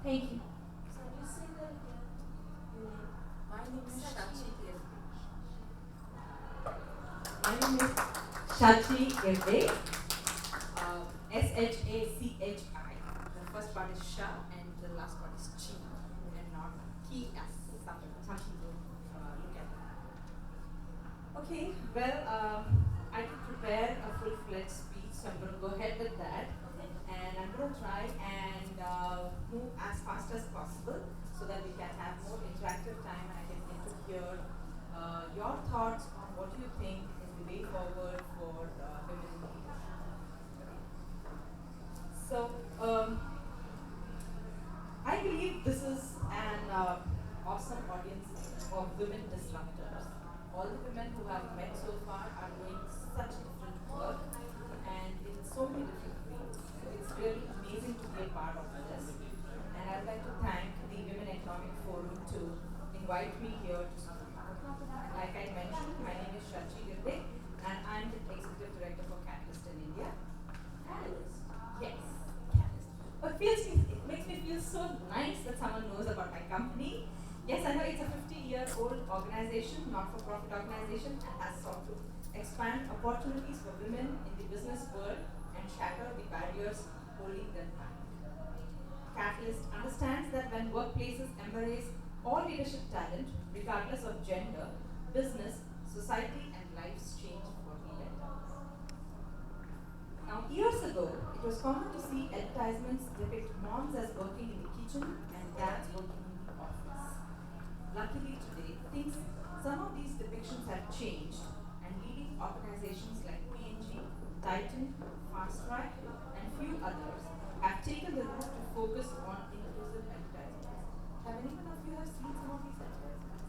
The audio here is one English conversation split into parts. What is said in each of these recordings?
Thank you. So you say that again. Your name? My name is Sachi. Shachi Girde. My name is Shachi Girde. Shachi. The first part is Sha and the last part is Chi, and not Ki as some people look at it. Okay, well, I did prepare a full-fledged speech, so I'm going to go ahead with that. Okay. And I'm going to try and move as fast as possible so that we can have more interactive time and I can get to hear your thoughts on what you think is the way forward for women in leadership. So, I believe this is an awesome audience of women disruptors. All the women who have met so far are doing such different work and in so many different ways. So it's really amazing to be a part of this. And I'd like to thank the Women Economic Forum to invite me here to speak. And like I mentioned, my name is Shachi Girde and I'm the Executive Director for Catalyst in India. And Catalyst. yes, Catalyst. It makes me feel so nice that someone knows about my company. Yes, I know it's a 50-year-old organization, not-for-profit organization, and has sought to expand opportunities for women in the business world and shatter the barriers holding them back. Catalyst understands that when workplaces embrace all leadership talent, regardless of gender, business, society, and lives change for the better. Now, years ago, it was common to see advertisements depict moms as working in the kitchen and dads working in the office. Luckily, today, some of these depictions have changed, and leading organizations like P&G, Titan, Fast Track, and few others have taken the route to focus on inclusive advertisements. Have anyone of you have seen some of these advertisements?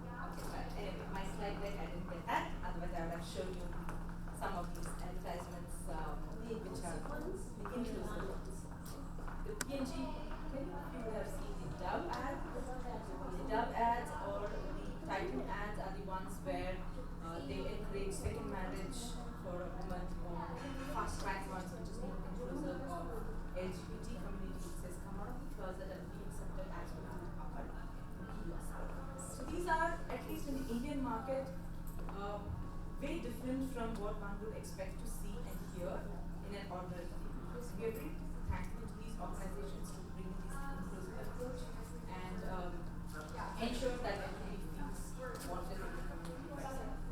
Okay, but anyway, my slide deck, I didn't get that. Otherwise, I would have shown you some of these advertisements, The which are inclusive ones? the Or the inclusive ones. non-inclusive ones? The P&G, many of you would have seen the Dove ad. The love ads are The those Dove ones. ads or the Titan ads are the ones where they encourage second marriage for a woman, or fast track ones, which is more inclusive of LGBT community. It says, come out of the closet and be accepted as who you are and be yourself. So these are, at least in the Indian market, uh, very different from what one would expect to see and hear in an ordinary day. So we are very thankful to these organizations to bring this inclusive approach and ensure that everybody feels wanted in the community by Cycles.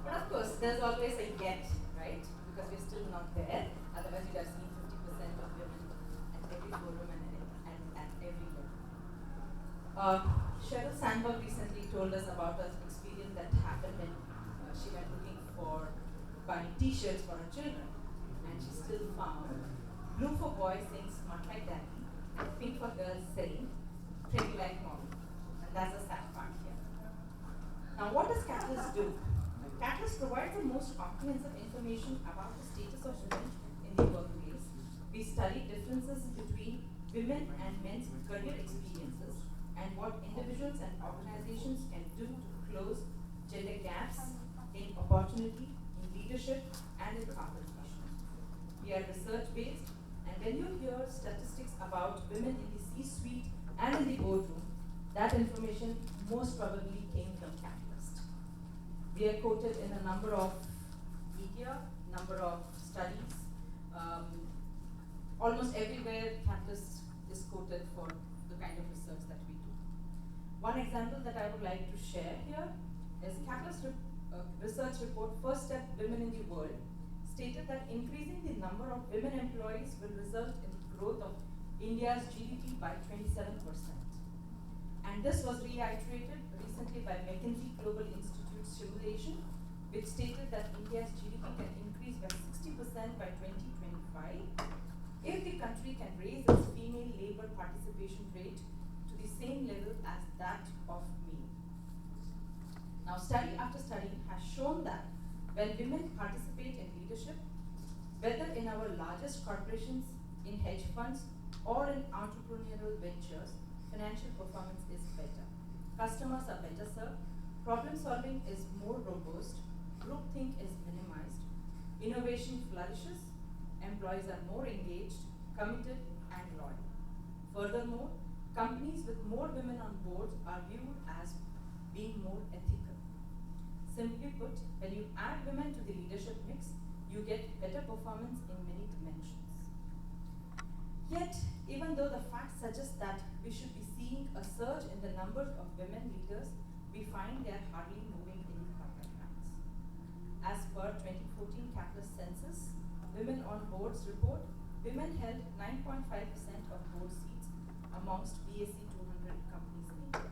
But of course, there's always a yet, right? Because we're still not there. Otherwise, you'd have seen 50% of women at every forum and at every level. Uh, Sheryl Sandberg recently told us about an experience that happened when she went looking for buying T-shirts for her children, and she still found blue for boys saying "smart like daddy" and pink for girls saying "pretty like mommy," and that's the sad part here. Now, what does Catalyst do? Catalyst provides the most comprehensive information about the status of women in the workplace. We study differences between women and men's career experiences and what individuals and organizations can do to close gender gaps in opportunity, in leadership, and in compensation. We are research based, and when you hear statistics about women in the C suite and in the boardroom, that information most probably came from Catalyst. We are quoted in a number of media, number of studies. Um, Almost everywhere, Catalyst is quoted for the kind of research that we do. One example that I would like to share here is Catalyst research report, First Step Women in the World, stated that increasing the number of women employees will result in the growth of India's GDP by 27%. And this was reiterated recently by McKinsey Global Institute simulation, which stated that India's GDP can increase by 60% by 2025 if the country can raise its female labor participation rate to the same level as that of male. Now, study after study has shown that when women participate in leadership, whether in our largest corporations, in hedge funds, or in entrepreneurial ventures, financial performance is better. Customers are better served, problem solving is more robust, groupthink is minimized, innovation flourishes, employees are more engaged, committed, and loyal. Furthermore, companies with more women on boards are viewed as being more ethical. Simply put, when you add women to the leadership mix, you get better performance in many dimensions. Yet, even though the facts suggest that we should be seeing a surge in the numbers of women leaders, we find they are hardly moving in corporate ranks. As per 2014 Catalyst Census, Women on Boards report, women held 9.5% of board seats amongst BSE 200 companies in India.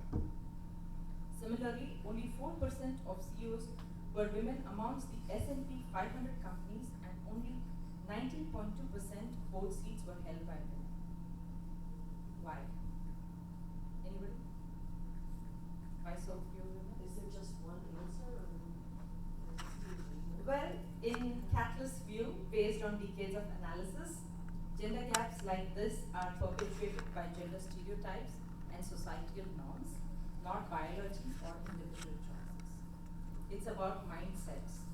Similarly, only 4% of CEOs were women amongst the S&P 500 companies, and only 19.2% board seats were held by women. Why? Anybody? Why so few women? Is there just one answer or Well, in Catalyst's view, based on decades of analysis, gender gaps like this are perpetuated by gender stereotypes and societal norms, not biology or individual choices. It's about mindsets,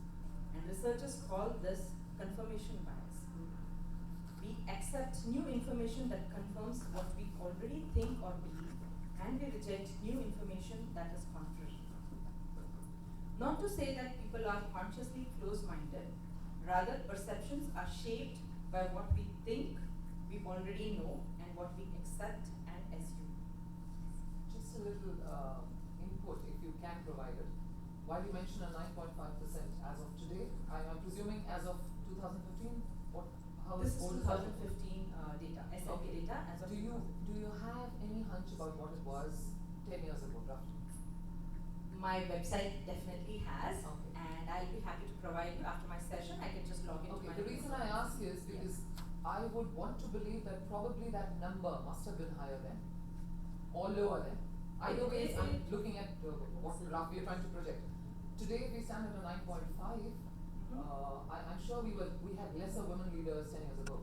and researchers call this confirmation bias. We accept new information that confirms what we already think or believe, and we reject new information that is contrary. Not to say that people are consciously close-minded, rather perceptions are shaped by what we think we already know and what we accept and assume. Just a little input, if you can provide it. While you mentioned a 9.5% as of today, I'm presuming as of 2015. How This is old 2015 data, S&P Okay. data as of Do you have any hunch about what it was 10 years ago, roughly? My website definitely has, Okay. and I'll be happy to provide you after my session. I can just log into Okay, my. the reason I ask is because I would want to believe that probably that number must have been higher then, or lower then. Either way, I'm looking at what graph we are trying to project. Today we stand at a 9.5. I'm sure we had lesser women leaders 10 years ago.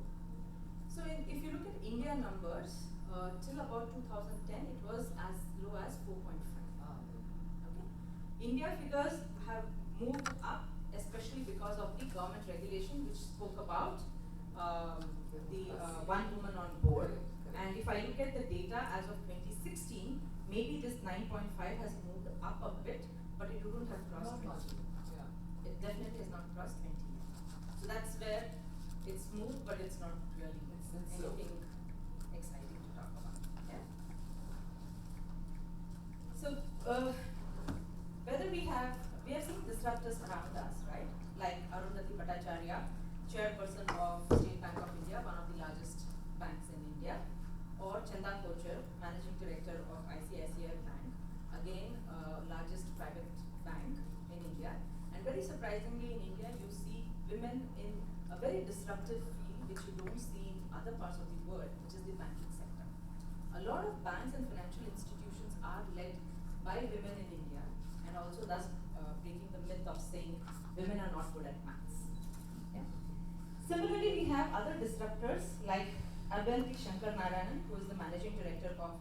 So if you look at India numbers, till about 2010, it was as low as 4.5. Okay. India figures have moved up, especially because of the government regulation, which spoke about the one woman on board. And if I look at the data as of 2016, maybe this 9.5 has moved up a bit, but it wouldn't have crossed Not 20. much. Yeah. It definitely has not crossed 20 yet. So that's where it's moved, but it's not really It's slow. anything exciting to talk about. Yeah. So whether we have seen disruptors around us, right? Like Arundhati Bhattacharya, chairperson of State Bank of India, one of the largest banks in India, or Chanda Kochar, managing director of ICICI Bank, again largest private bank in India. And very surprisingly, in India, you see women in a very disruptive field which you don't see in other parts of the world, which is the banking sector. A lot of banks and financial institutions are led by women in India, and also thus breaking the myth of saying women are not good at maths. Yeah. Similarly, we have other disruptors like Abhanti Shankar Narayanan, who is the managing director of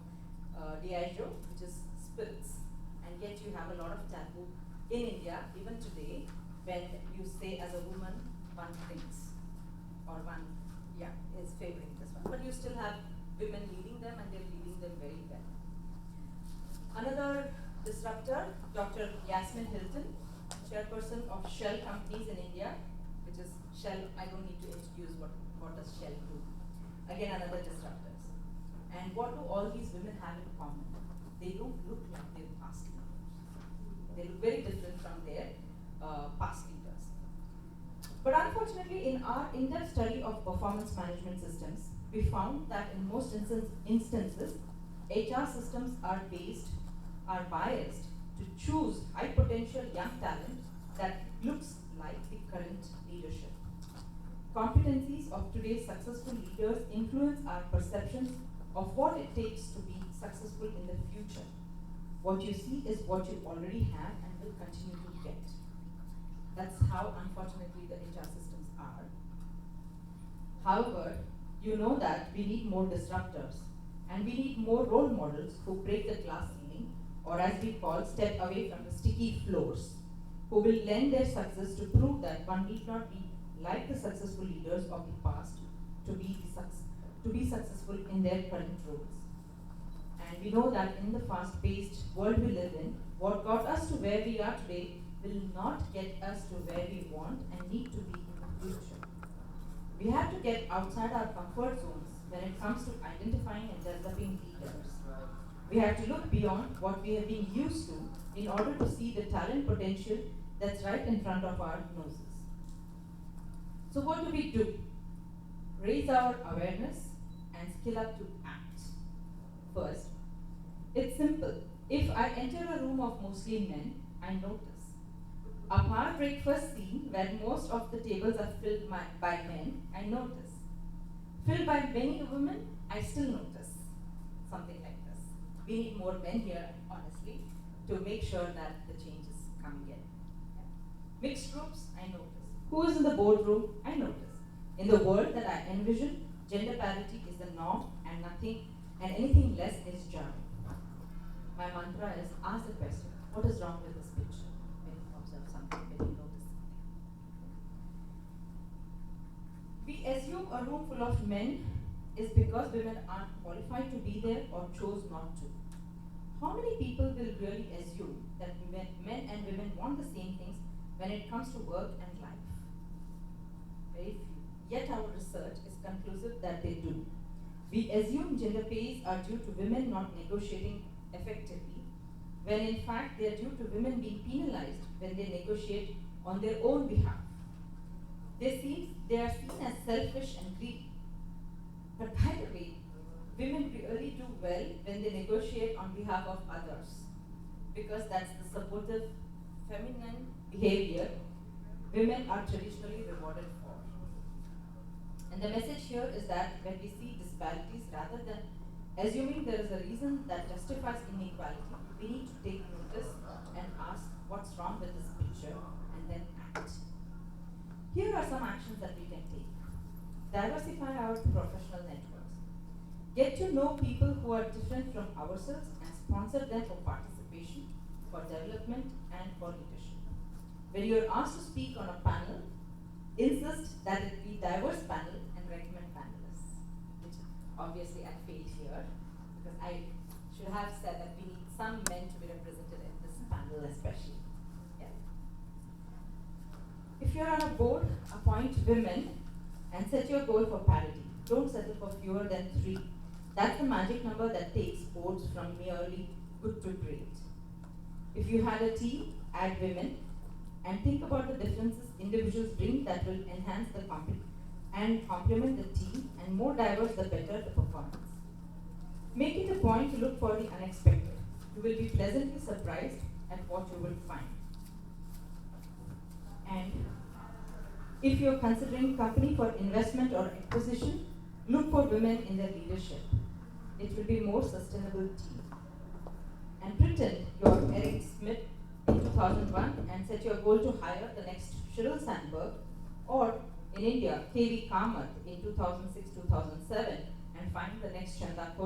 Diageo, which is spirits, and yet you have a lot of taboo in India, even today, when you say as a woman one thinks, or one, is favoring this one. But you still have women leading them, and they're leading them very well. Another disruptor, Dr. Yasmin Hilton, chairperson of Shell Companies in India, which is Shell. I don't need to introduce what does Shell do. Again, another disruptors. And what do all these women have in common? They don't look like their past leaders. They look very different from their past leaders. But unfortunately, in our in-depth study of performance management systems, we found that in most instances, HR systems are biased to choose high potential young talent that looks like the current leadership. Competencies of today's successful leaders influence our perceptions of what it takes to be successful in the future. What you see is what you already have and will continue to get. That's how, unfortunately, the HR systems are. However, you know that we need more disruptors, and we need more role models who break the glass ceiling, or as we call, step away from the sticky floors, who will lend their success to prove that one need not be like the successful leaders of the past to be to be successful in their current roles. And we know that in the fast-paced world we live in, what got us to where we are today will not get us to where we want and need to be in the future. We have to get outside our comfort zones when it comes to identifying and developing leaders. We have to look beyond what we have been used to in order to see the talent potential that's right in front of our noses. So what do we do? Raise our awareness and skill up to act. First, it's simple. If I enter a room of mostly men, I notice. A par breakfast scene where most of the tables are filled by men, I notice. Filled by many women, I still notice. Something like this. We need more men here, honestly, to make sure that the changes come again. Yeah. Mixed groups, I notice. Who is in the boardroom, I notice. In the world that I envision, gender parity is the norm and anything less is jarring. My mantra is ask the question, what is wrong with this picture? When you observe something, when you notice something. We assume a room full of men is because women aren't qualified to be there or chose not to. How many people will really assume that men and women want the same things when it comes to work and life? Very few. Yet our research is conclusive that they do. We assume gender pays are due to women not negotiating effectively, when in fact they are due to women being penalized when they negotiate on their own behalf. They are seen as selfish and greedy. But by the way, women really do well when they negotiate on behalf of others, because that's the supportive, feminine behavior women are traditionally rewarded for. And the message here is that when we see disparities, rather than assuming there is a reason that justifies inequality, we need to take notice and ask what's wrong with this picture and then act. Here are some actions that we can take. Diversify our professional networks. Get to know people who are different from ourselves and sponsor them for participation, for development, and for leadership. When you are asked to speak on a panel, insist that it be diverse panel and recommend panelists. Which obviously I failed here because I should have said that we need some men to be represented in this panel especially. Yeah. If you're on a board, appoint women and set your goal for parity. Don't settle for fewer than 3. That's the magic number that takes boards from merely good to great. If you had a team, add women and think about the differences individuals bring that will enhance the company and complement the team, and more diverse the better the performance. Make it a point to look for the unexpected. You will be pleasantly surprised at what you will find. And if you're considering company for investment or acquisition, look for women in their leadership. It will be more sustainable team. And pretend you're Eric Smith in 2001 and set your goal to hire the next Sheryl Sandberg, or in India, K.V. Kamath in 2006-2007 and find the next Chanda